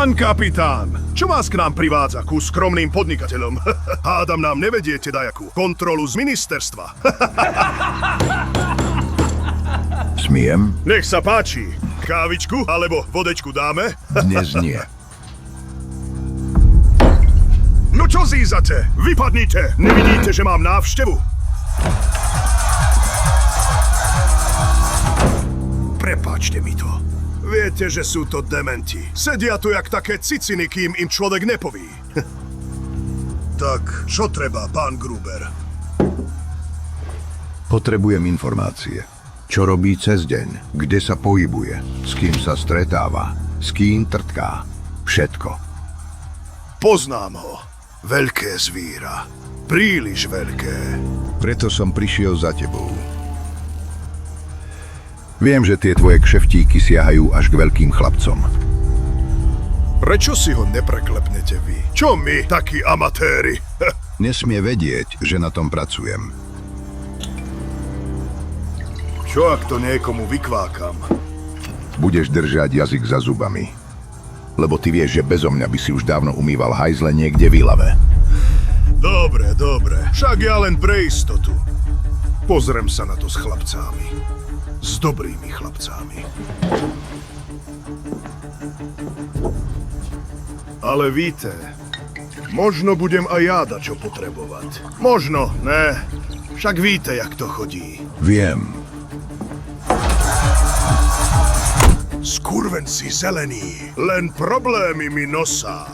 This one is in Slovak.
Pán kapitán, čo vás k nám privádza ku skromným podnikateľom? Hádam nám nevediete dajakú kontrolu z ministerstva. Smiem? Nech sa páči. Kávičku alebo vodečku dáme? Dnes nie. No čo zízate? Vypadnite! Nevidíte, že mám návštevu? Prepáčte mi to. Viete, že sú to dementi. Sedia tu jak také ciciny, kým im človek nepoví. Tak, čo treba, pán Gruber? Potrebujem informácie. Čo robí cez deň? Kde sa pohybuje? S kým sa stretáva? S kým trtká? Všetko. Poznám ho. Veľké zvíra. Príliš veľké. Preto som prišiel za tebou. Viem, že tie tvoje kšeftíky siahajú až k veľkým chlapcom. Prečo si ho nepreklepnete vy? Čo my, takí amatéri? Nesmie vedieť, že na tom pracujem. Čo ak to niekomu vykvákam? Budeš držať jazyk za zubami. Lebo ty vieš, že bezo mňa by si už dávno umýval hajzle niekde v Ilave. Dobre, dobre. Však ja len pre istotu. Pozriem sa na to s chlapcami. S dobrými chlapcami. Ale víte, možno budem aj ja dačo potrebovať. Možno, ne. Však víte, jak to chodí. Viem. Skurvenci zelení, len problémy mi nosá.